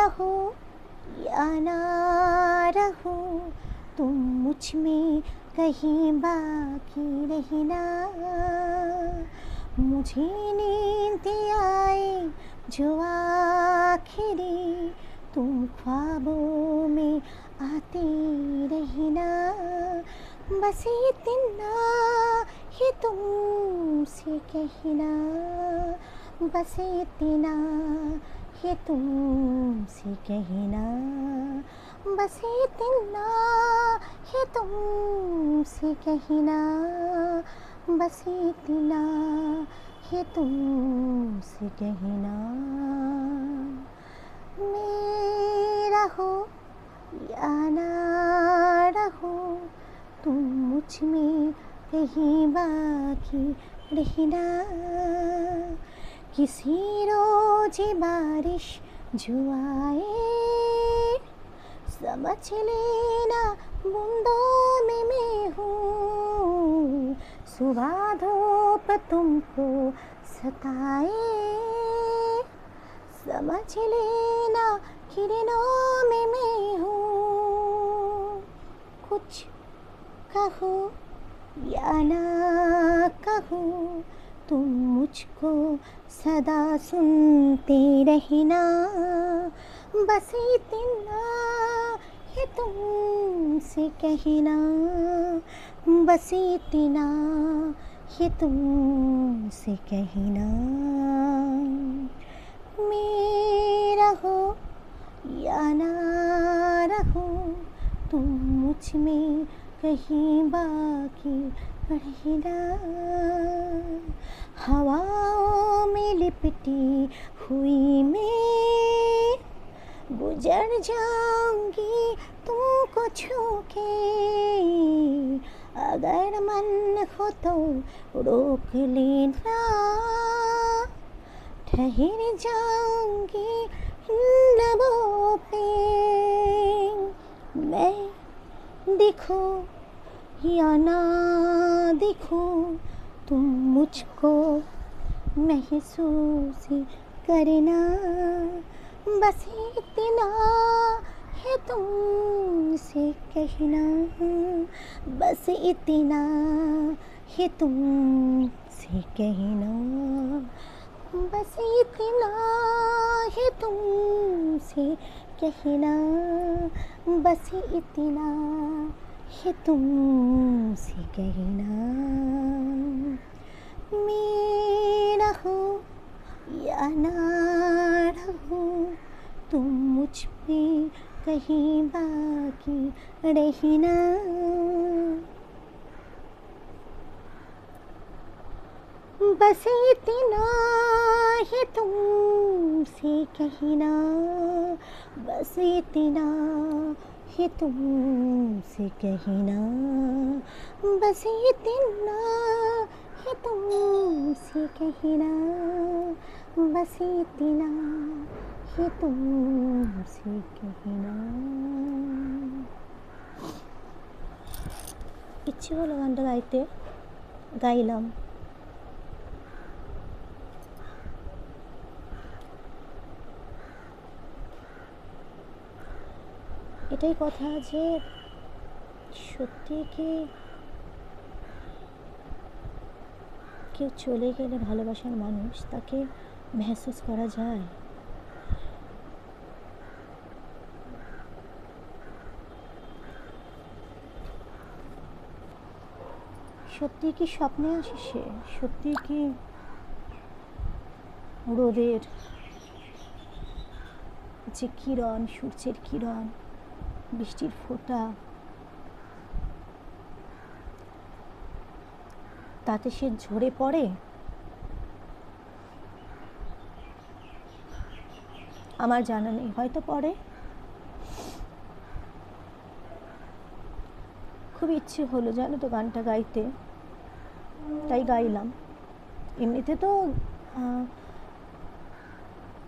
रहो या ना रहो, तुम मुझ में कहीं बाकी रहना। मुझे नींद आए जो आखिरी, तुम ख्वाबों में आते रहना। बस इतना ही तुमसे कहना, बस इतना ही तुमसे कहना, बस इतना ही तुमसे कहना, बस इतना ही तुमसे कहना। मेरा हो या ना रहो, तुम मुझ में कहीं बाकी रहना। किसी रोज बारिश जो आए, समझ लेना बूंदों में मैं हूँ। सुबह धूप तुमको सताए, समझ लेना किरणों में मैं हूँ। कुछ कहो या ना कहो, तुम मुझको सदा सुनते रहना। बस इतना ही तुमसे कहना, बस इतना ही तुमसे कहना। मेरा हो या ना रहो, तुम मुझ में कहीं बाकी रहना। हवाओं में लिपटी हुई मैं गुजर जाऊंगी तुमको छू के। अगर मन हो तो रोक लेना, ठहर जाऊंगी इन लबों पे। मैं दिखूं या ना दिखूं, तुम मुझको महसूस करना। बस इतना है तुमसे कहना, बस इतना है तुमसे कहना, बस इतना है तुमसे कहना, बस इतना है तुमसे कहना। मेरा हो या ना रहो, तुम मुझ पे कहीं बाकी रहना। बस इतना ही तुमसे कहना, बस इतना ही तुमसे कहना, बस इतना ही तुमसे कहना, बस इतना ही तुमसे कहना। ইচ্ছে হলো গানটা গাইতে, গাইলাম। এটাই কথা যে সত্যি কি কেউ চলে গেলে ভালোবাসার মানুষ তাকে মেহসুস করা যায়? সত্যি কি স্বপ্নে আসে সে? সত্যি কি রোদের যে কিরণ, সূর্যের কিরণ, বৃষ্টির ফোঁটা, তাতে সে ঝরে পড়ে? আমার জানা নেই, হয়তো পড়ে। খুব ইচ্ছে হলো জানো তো গানটা গাইতে, তাই গাইলাম। এমনিতে তো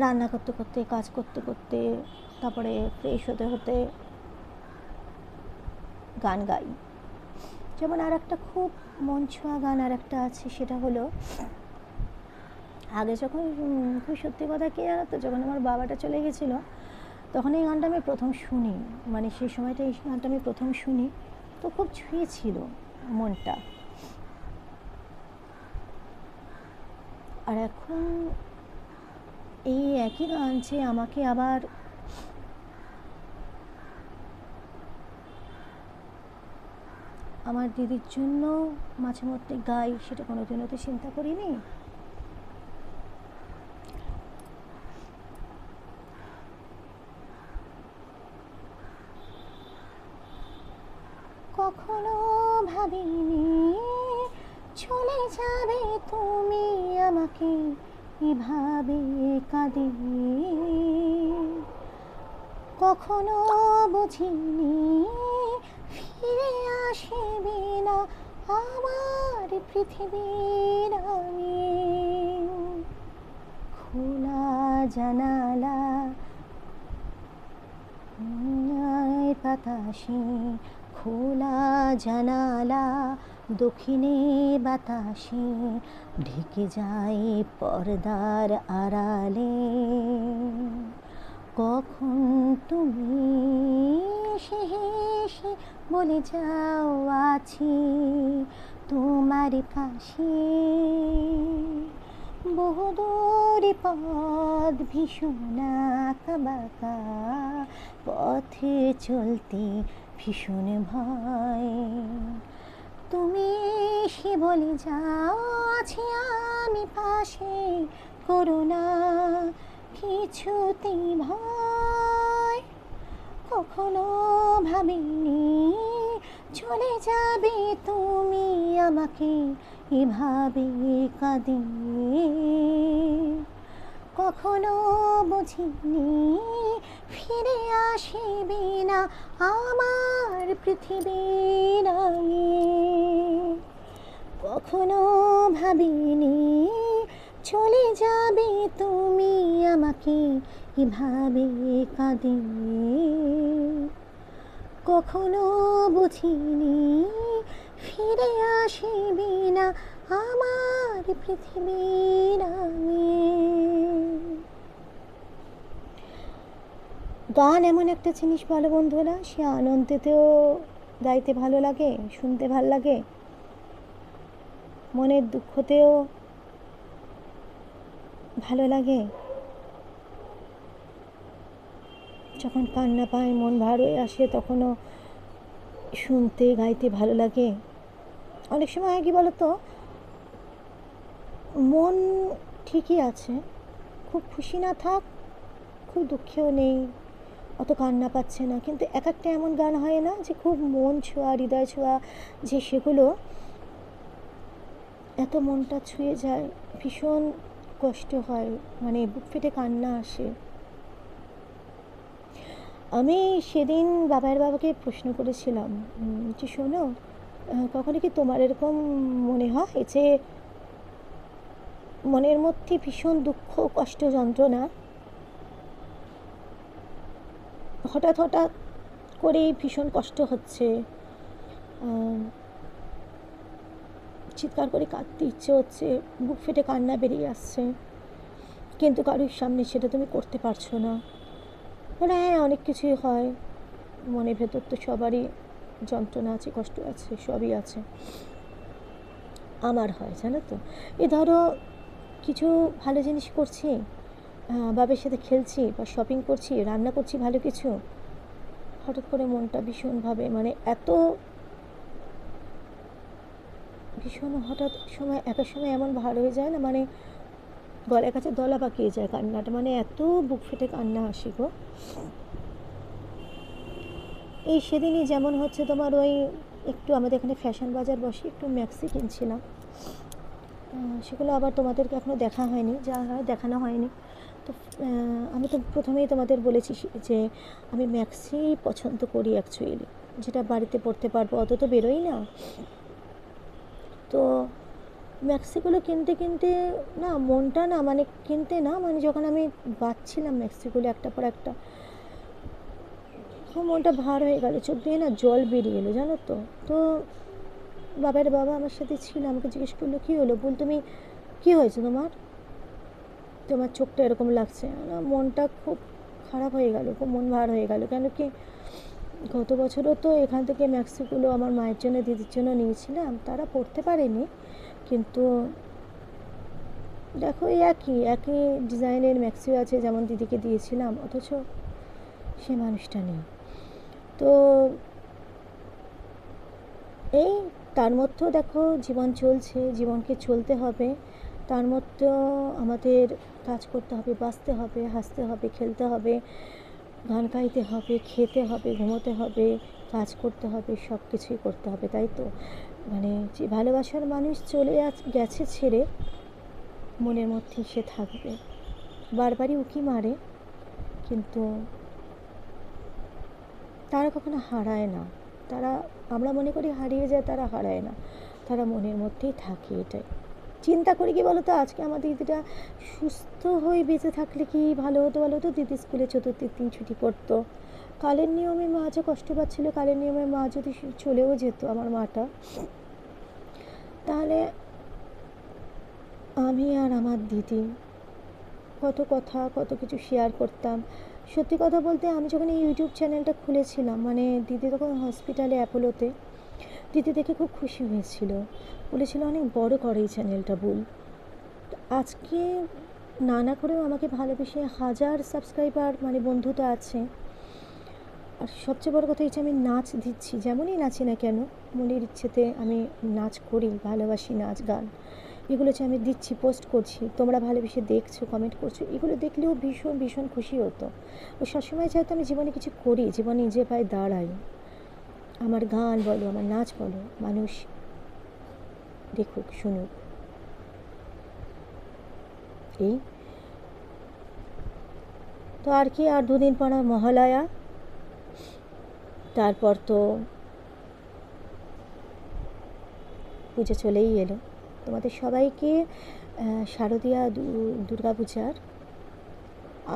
রান্না করতে করতে, কাজ করতে করতে, তারপরে ফ্রেশ হতে হতে গান গাই। যেমন আর একটা খুব মন ছোঁয়া গান আর একটা আছে, সেটা হলো আগে যখন, খুব সত্যি কথা কি জানো তো, যখন আমার বাবাটা চলে গেছিলো তখন এই গানটা আমি প্রথম শুনি, মানে সেই সময়টা এই গানটা আমি প্রথম শুনি, তো খুব ছুঁয়েছিল মনটা। আর এখন এই একই গান যে আমাকে আবার আমার দিদির জন্য মাঝে মধ্যে গাই, সেটা কোনোদিনও তো চিন্তা করিনি। কখনো ভাবিনি চলে যাবে তুমি আমাকে এভাবে কাঁদিয়ে, কখনো বুঝিনি ফিরে আসবে না আমার পৃথিবীর আলো। খোলা জানালা বাতাসে, খোলা জানালা দক্ষিণে বাতাসে ঢেকে যায় পর্দার আড়ালে। কখন তুমি হেসে বলে যাও আছি তোমার পাশে। বহুদূর পথ ভীষণ আঁকা বাঁকা, পথে চলতে ভীষণ ভয়। তুমি সে বলে যাও আছি আমি পাশে, করো না কিছুতেই ভয়। কখনো ভাবিনি চলে যাবে তুমি আমাকে এভাবে কাঁদিয়ে, কখনো বুঝিনি ফিরে আসবে না আমার পৃথিবীর আলো। কখনো ভাবিনি চলে যাবে তুমি আমাকে এভাবে কাঁদিয়ে, কখনো বুঝিনি ফিরে আসবে না আমার পৃথিবীর আলো। গান এমন একটা জিনিস ভালো বন্ধুরা, সে আনন্দেতেও গাইতে ভালো লাগে, শুনতে ভালো লাগে, মনের দুঃখতেও ভালো লাগে, যখন কান্না পায় মন ভার হয়ে আসে তখনও শুনতে গাইতে ভালো লাগে। অনেক সময় কি বলতো, মন ঠিকই আছে, খুব খুশি না থাক, খুব দুঃখেও নেই, অত কান্না পাচ্ছে না, কিন্তু এক একটা এমন গান হয় না যে খুব মন ছোঁয়া, হৃদয় ছোঁয়া, যে সেগুলো এত মনটা ছুঁয়ে যায়, ভীষণ কষ্ট হয়, মানে বুক ফেটে কান্না আসে। আমি সেদিন বাবাকে প্রশ্ন করেছিলাম যে শোনো, কখনো কি তোমার এরকম মনে হয় যে মনের মধ্যে ভীষণ দুঃখ, কষ্ট, যন্ত্রণা, হঠাৎ হঠাৎ করেই ভীষণ কষ্ট হচ্ছে, চিৎকার করে কাঁদতে ইচ্ছে হচ্ছে, বুক ফেটে কান্না বেরিয়ে আসছে, কিন্তু কারোর সামনে সেটা তুমি করতে পারছো না? মানে হ্যাঁ, অনেক কিছুই হয়, মনের ভেতর তো সবারই যন্ত্রণা আছে, কষ্ট আছে, সবই আছে। আমার হয় জানো তো, এই ধরো কিছু ভালো জিনিস করছি, বাবার সাথে খেলছি বা শপিং করছি, রান্না করছি ভালো কিছু, হঠাৎ করে মনটা ভীষণভাবে, মানে এত ভীষণ হঠাৎ সময়, একের সময় এমন ভার হয়ে যায় না, মানে গলার কাছে দলা পাকিয়ে যায় কান্নাটা, মানে এত বুক ফেটে কান্না আসে গো। এই সেদিনই যেমন হচ্ছে তোমার ওই একটু আমাদের এখানে ফ্যাশন বাজার বসে, একটু ম্যাক্সি কিনছিলাম, সেগুলো আবার তোমাদেরকে এখনও দেখা হয়নি, যা হয় দেখানো হয়নি। তো আমি তো প্রথমেই তোমাদের বলেছি যে আমি ম্যাক্সি পছন্দ করি অ্যাকচুয়ালি, যেটা বাড়িতে পরতে পারবো, অত তো বেরোই না। তো ম্যাক্সিগুলো কিনতে কিনতে না মনটা না, মানে কিনতে না, মানে যখন আমি বাঁচছিলাম ম্যাক্সিগুলো একটা পর একটা, খুব মনটা ভার হয়ে গেল, চোখ দিয়ে না জল বেরিয়ে এলো জানো তো। তো বাবা আমার সাথে ছিল, আমাকে জিজ্ঞেস করলো কী হলো, বল তুমি কী হয়েছে তোমার চোখটা এরকম লাগছে না? মনটা খুব খারাপ হয়ে গেল, খুব মন ভার হয়ে গেল। কেন কি গত বছরও তো এখান থেকে ম্যাক্সিগুলো আমার মায়ের জন্য, দিদির জন্য নিয়েছিলাম, তারা পরতে পারেনি। কিন্তু দেখো এই একই একই ডিজাইনের ম্যাক্সিও আছে যেমন দিদিকে দিয়েছিলাম, অথচ সে মানুষটা নেই। তো এই তার মধ্যেও দেখো জীবন চলছে, জীবনকে চলতে হবে, তার মধ্যেও আমাদের কাজ করতে হবে, বাঁচতে হবে, হাসতে হবে, খেলতে হবে, গান গাইতে হবে, খেতে হবে, ঘুমোতে হবে, কাজ করতে হবে, সব কিছুই করতে হবে, তাই তো? মানে যে ভালোবাসার মানুষ চলে গেছে ছেড়ে, মনের মধ্যেই সে থাকবে, বারবারই উকি মারে, কিন্তু তারা কখনো হারায় না। তারা, আমরা মনে করি হারিয়ে যায়, তারা হারায় না, তারা মনের মধ্যেই থাকে। এটাই চিন্তা করি কি বলো তো, আজকে আমার দিদিটা সুস্থ হয়ে বেঁচে থাকলে কি ভালো হতো বলো তো। দিদি স্কুলে চতুর্থীর দিন ছুটি পড়তো, কালের নিয়মে মা যে কষ্ট পাচ্ছিলো, কালের নিয়মে মা যদি চলেও যেত আমার মাটা, তাহলে আমি আর আমার দিদি কত কথা, কত কিছু শেয়ার করতাম। সত্যি কথা বলতে আমি যখন এই ইউটিউব চ্যানেলটা খুলেছিলাম, মানে দিদি তখন হসপিটালে অ্যাপোলোতে, দিদি দেখে খুব খুশি হয়েছিল, বলেছিল অনেক বড় করে এই চ্যানেলটা বল। আজকে না করেও আমাকে ভালোবেসে 1000 সাবস্ক্রাইবার, মানে বন্ধু তো আছে। আর সবচেয়ে বড় কথা হচ্ছে আমি নাচ দিচ্ছি, যেমনই নাচি না কেন, মনের ইচ্ছেতে আমি নাচ করি, ভালোবাসি নাচ গান, এগুলো হচ্ছে আমি দিচ্ছি, পোস্ট করছি, তোমরা ভালোবেসে দেখছো, কমেন্ট করছো, এগুলো দেখলেও ভীষণ ভীষণ খুশি হতো। ও সবসময় চাইতো আমি জীবনে কিছু করি, জীবনে নিজে পায়ে দাঁড়াই, আমার গান বলো, আমার নাচ বলো, মানুষ দেখুক, শুনুক। এই তো আর কি, আর 2 দিন পর মহালয়া, তারপর তো পুজো চলেই এলো। তোমাদের সবাইকে শারদীয়া দুর্গাপূজার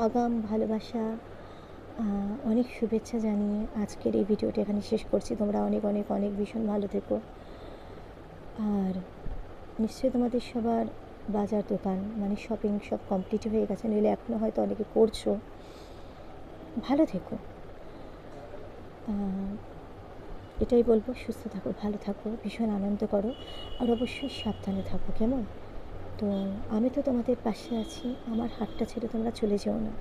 আগাম ভালোবাসা, অনেক শুভেচ্ছা জানিয়ে আজকের এই ভিডিওটি এখানে শেষ করছি। তোমরা অনেক অনেক অনেক ভীষণ ভালো থেকো। আর নিশ্চয়ই তোমাদের সবার বাজার দোকান, মানে শপিং সব কমপ্লিট হয়ে গেছে, নইলে এখনও হয়তো অনেকে করছো। ভালো থেকো, এটাই বলবো, সুস্থ থাকো, ভালো থাকো, ভীষণ আনন্দ করো, আর অবশ্যই সাবধানে থাকো, কেমন? তো আমি তো তোমাদের পাশে আছি, আমার হাতটা ছেড়ে তোমরা চলে যেও না।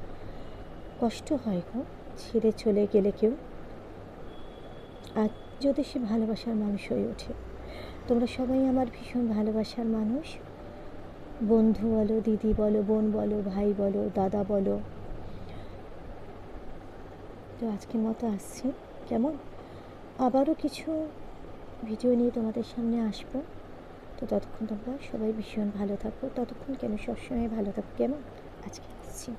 কষ্ট হয় গো ছেড়ে চলে গেলে কেউ, আর যদি সে ভালোবাসার মানুষ হয়ে ওঠে। তোমরা সবাই আমার ভীষণ ভালোবাসার মানুষ, বন্ধু বলো, দিদি বলো, বোন বলো, ভাই বলো, দাদা বলো। তো আজকের মতো আসছি, কেমন? আবারও কিছু ভিডিও নিয়ে তোমাদের সামনে আসবো। তো ততক্ষণ তোমরা সবাই ভীষণ ভালো থাকো, ততক্ষণ কেন সবসময় ভালো থাকো, কেমন? আজকে আসছি।